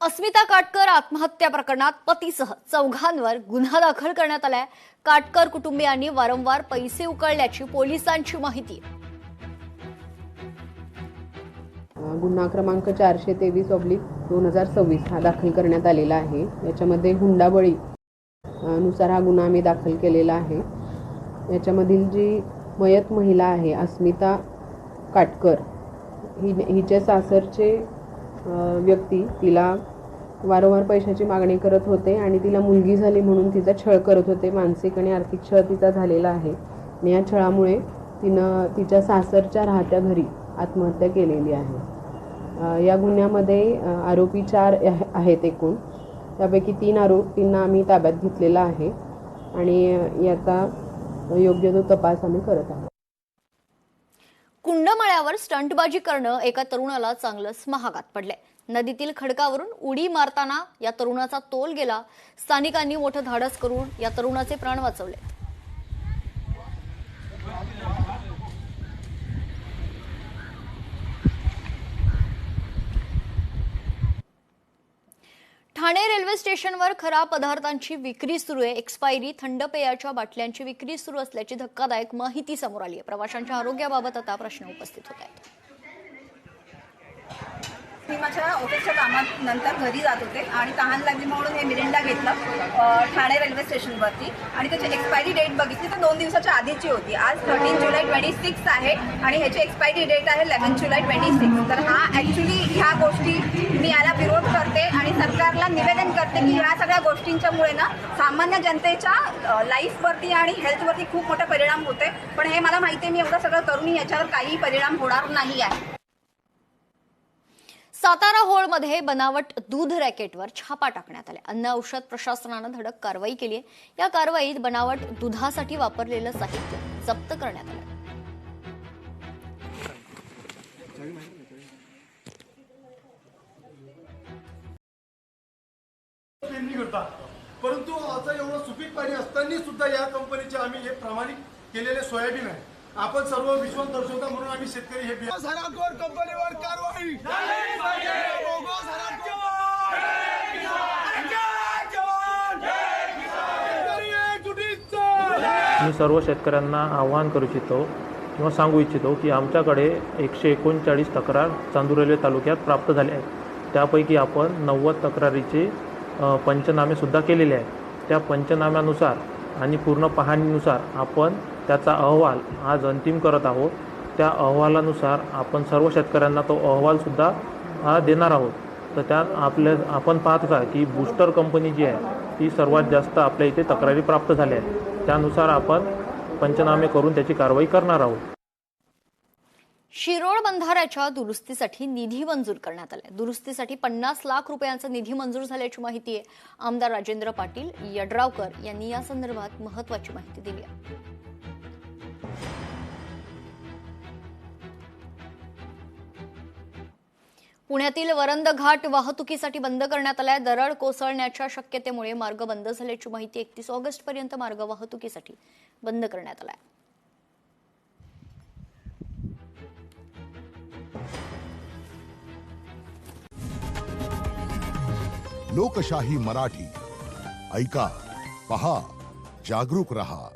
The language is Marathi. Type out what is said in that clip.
अस्मिता काटकर आत्महत्या प्रकरणात पतीसह चौघांवर गुन्हा दाखल करण्यात आलाय। काटकर कुटुंबियांनी वारंवार पैसे उकळल्याची पोलिसांची माहिती। गुन्हा क्रमांक 423/2026 हा दाखल करण्यात आलेला आहे। याच्यामध्ये हुंडाबळी नुसार हा गुन्हा आम्ही दाखल केलेला आहे। याच्यामधील जी मयत महिला आहे अस्मिता काटकर हिचे सासरचे व्यक्ती तिला वारंवार पैशाची मागणी करत होते आणि तिला मुलगी झाली म्हणून तिचा छळ करत होते। मानसिक आणि आर्थिक छळ तिचा झालेला आहे आणि या छळामुळे तिनं तिच्या सासरच्या राहत्या घरी आत्महत्या केलेली आहे। या गुन्ह्यामध्ये आरोपी 4 आहेत एकूण, त्यापैकी 3 आरोपींना आम्ही ताब्यात घेतलेला आहे आणि याचा योग्य तो तपास आम्ही करत आहोत। कुंडमळ्यावर स्टंटबाजी करणं एका तरुणाला चांगलंच महागात पडले। नदीतील खडकावरून उडी मारताना या तरुणाचा तोल गेला। स्थानिकांनी मोठं धाडस करून या तरुणाचे प्राण वाचवले। ठाणे रेल्वे स्टेशनवर खराब पदार्थांची विक्री सुरू आहे। एक्सपायरी थंड पेयाच्या बाटल्यांची विक्री सुरू असल्याची धक्कादायक माहिती समोर आली आहे। प्रवाशांच्या आरोग्याबाबत आता प्रश्न उपस्थित होत आहेत। मी माझ्या ऑफिसच्या कामानंतर घरी जात होते आणि तहान लागली म्हणून हे मिरिंडा घेतलं ठाणे रेल्वे स्टेशनवरती आणि त्याची एक्सपायरी डेट बघितली तर 2 दिवसाच्या आधीची होती। आज 13 जुलै 26 आहे आणि ह्याची एक्सपायरी डेट आहे 11 जुलै 26। तर हा ॲक्च्युली ह्या गोष्टी मी याला विरोध करते आणि सरकारला निवेदन करते की ह्या सगळ्या गोष्टींच्यामुळे ना सामान्य जनतेच्या लाईफवरती आणि हेल्थवरती खूप मोठा परिणाम होते। पण हे मला माहिती आहे, मी एवढं सगळं करूनही याच्यावर काही परिणाम होणार नाही आहे। सातारा होळमध्ये बनावट दूध रॅकेटवर छापा टाकण्यात आला। अन्न औषध प्रशासनानं धडक कारवाई केली आहे। या कारवाईत बनावट दुधासाठी वापरलेलं साहित्य जप्त करण्यात आलं। परंतु आता एवढं सुपीक पाणी असताना सुद्धा या कंपनीचे आम्ही हे प्रमाणित केलेले सोयाबीन आहे। आपण सर्व विश्वास दर्शवता म्हणून आम्ही शेतकरी हे हरामखोर कंपनीवर कारवाई झाली पाहिजे। मी सर्व शेतकऱ्यांना आवाहन करू इच्छितो किंवा सांगू इच्छितो की आमच्याकडे 139 तक्रार चांदूर रेल्वे तालुक्यात प्राप्त झाले आहेत। त्यापैकी आपण 90 तक्रारीचे पंचनामे सुद्धा केलेले आहेत। त्या पंचनाम्यानुसार आणि पूर्ण पाहणीनुसार आपण त्याचा अहवाल आज अंतिम करत आहोत। त्या अहवालानुसार आपण सर्व शेतकऱ्यांना तो अहवालसुद्धा देणार आहोत। तर त्यात आपण पाहत आहे की बूस्टर कंपनी जी आहे ती सर्वात जास्त आपल्या इथे तक्रारी प्राप्त झाल्या आहेत। त्यानुसार आपण पंचनामे करून त्याची कारवाई करणार आहोत। शिरोळ बंधाऱ्याच्या दुरुस्तीसाठी निधी मंजूर करण्यात आला। दुरुस्तीसाठी 50 लाख रुपयांचा निधी मंजूर झाल्याची माहिती आहे। आमदार राजेंद्र पाटील यड्रावकर यांनी या संदर्भात महत्त्वाची माहिती दिली आहे। पुण्यातील वरंद घाट वाहतुकीसाठी बंद करण्यात आलाय। दरड कोसळण्याच्या शक्यतेमुळे मार्ग बंद झाल्याची माहिती। 31 ऑगस्ट पर्यंत मार्ग वाहतुकीसाठी बंद करण्यात आलाय। लोकशाही मराठी ऐका, पहा, जागरूक रहा।